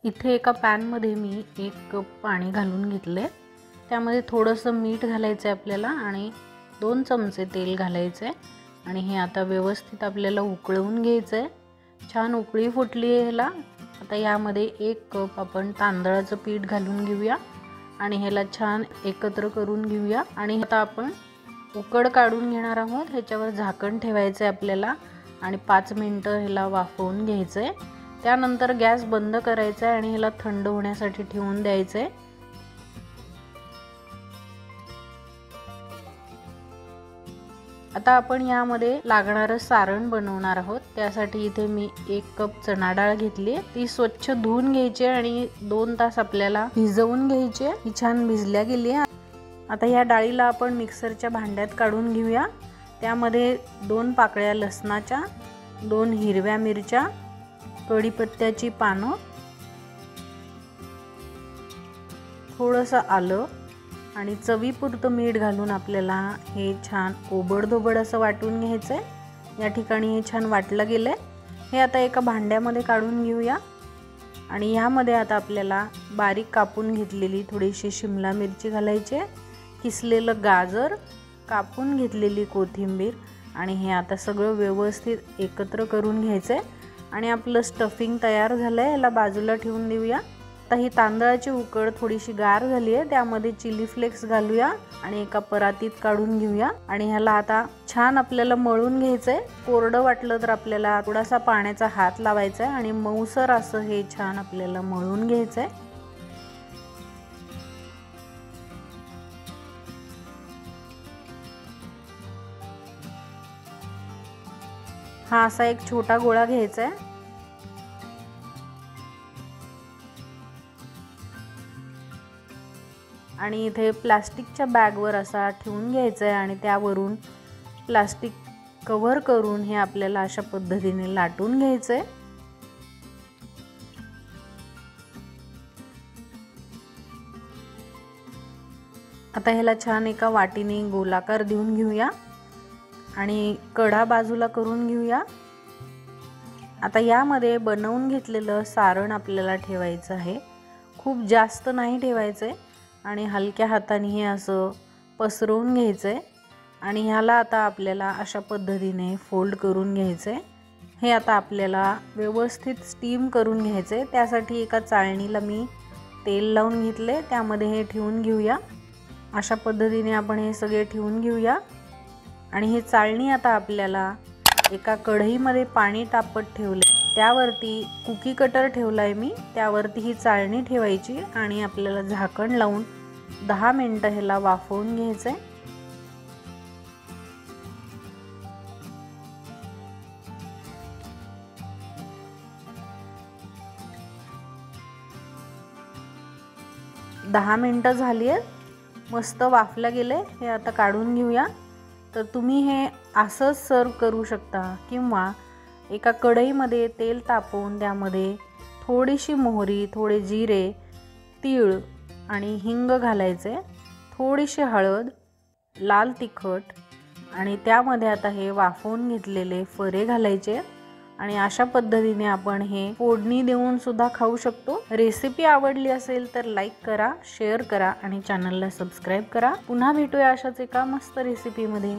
इथे एका पॅनमध्ये मी 1 कप पाणी घालून घेतले। त्यामध्ये थोडंसं मीठ घालायचं आहे आपल्याला आणि 2 चमचे तेल घालायचं आहे आणि हे आता व्यवस्थित आपल्याला उकळवून घ्यायचं आहे। छान उकळी फुटली आहे ह्याला। आता यामध्ये 1 कप आपण तांदळाचं पीठ घालून घेऊया आणि ह्याला छान एकत्र करून घेऊया आणि आता आपण उकड काढून घेणार आहोत। ह्याच्यावर झाकण ठेवायचं आहे आपल्याला आणि 5 मिनिटं ह्याला वाफवून घ्यायचं आहे। त्यानंतर गॅस बंद करायचा आहे आणि ह्याला थंड होण्यासाठी ठेवून द्यायचं आहे। आता आपण यामध्ये लागणारं सारण बनवणार आहोत। त्यासाठी इथे मी 1 कप चणा डाळ घेतली। ती स्वच्छ धुवून घ्यायची आणि 2 तास आपल्याला भिजवून घ्यायची। ही छान भिजल्या गेली आहे। आता या डाळीला आपण मिक्सरच्या भांड्यात काढून घेऊया। त्यामध्ये 2 पाकळ्या लसणाच्या, 2 हिरव्या मिरच्या, कढीपत्त्याची पानं, थोडंसं आलं आणि चवीपुरतं मीठ घालून आपल्याला हे छान ओबडधोबड असं वाटून घ्यायचं आहे। या ठिकाणी हे छान वाटलं गेलंय। हे आता एका भांड्यामध्ये काढून घेऊया आणि यामध्ये आता आपल्याला बारीक कापून घेतलेली थोडीशी शिमला मिरची घालायची आहे, किसलेलं गाजर, कापून घेतलेली कोथिंबीर आणि हे आता सगळं व्यवस्थित एकत्र करून घ्यायचं आहे आणि आपलं स्टफिंग तयार झालं आहे। याला बाजूला ठेवून देऊया। आता ही तांदळाची उकड थोडीशी गार झाली आहे। त्यामध्ये चिली फ्लेक्स घालूया आणि एका परातीत काढून घेऊया आणि ह्याला आता छान आपल्याला मळून घ्यायचं आहे। कोरडं वाटलं तर आपल्याला थोडासा पाण्याचा हात लावायचा आहे आणि मऊसर असं हे छान आपल्याला मळून घ्यायचं आहे। हा असा एक छोटा गोळा घ्यायचा आहे आणि इथे प्लास्टिकच्या बॅगवर असा ठेवून घ्यायचा आहे आणि त्यावरून प्लास्टिक कव्हर करून हे आपल्याला अशा पद्धतीने लाटून घ्यायचं आहे। आता ह्याला छान एका वाटीने गोलाकार देऊन घेऊया आणि कढा बाजूला करून घेऊया। आता यामध्ये बनवून घेतलेलं सारण आपल्याला ठेवायचं आहे। खूप जास्त नाही ठेवायचं आहे आणि हलक्या हाताने हे असं पसरवून घ्यायचं आहे आणि ह्याला आता आपल्याला अशा पद्धतीने फोल्ड करून घ्यायचं आहे। हे आता आपल्याला व्यवस्थित स्टीम करून घ्यायचं आहे। त्यासाठी एका चाळणीला मी तेल लावून घेतले, त्यामध्ये हे ठेवून घेऊया। अशा पद्धतीने आपण हे सगळे ठेवून घेऊया आणि हे चाळणी आता आपल्याला एका कढईमध्ये पाणी तापत ठेवले, त्यावरती कुकी कटर ठेवलाय मी, त्यावरती ही चाळणी ठेवायची आणि आपल्याला झाकण लावून 10 मिनिटं ह्याला वाफवून घ्यायचंय। दहा मिनिटं झाली आहेत, मस्त वाफला गेले। हे आता काढून घेऊया। तर तुम्ही हे असंच सर्व करू शकता किंवा एका कढईमध्ये तेल तापवून त्यामध्ये थोडीशी मोहरी, थोडे जिरे, तीळ आणि हिंग घालायचे, थोडीशी हळद, लाल तिखट आणि त्यामध्ये आता हे वाफवून घेतलेले फरे घालायचे आणि अशा पद्धतीने आपण हे फोडणी देऊन सुद्धा खाऊ शकतो। रेसिपी आवडली असेल तर लाईक करा, शेअर करा आणि चॅनलला सबस्क्राईब करा। पुन्हा भेटूया अशाच एका मस्त रेसिपीमध्ये।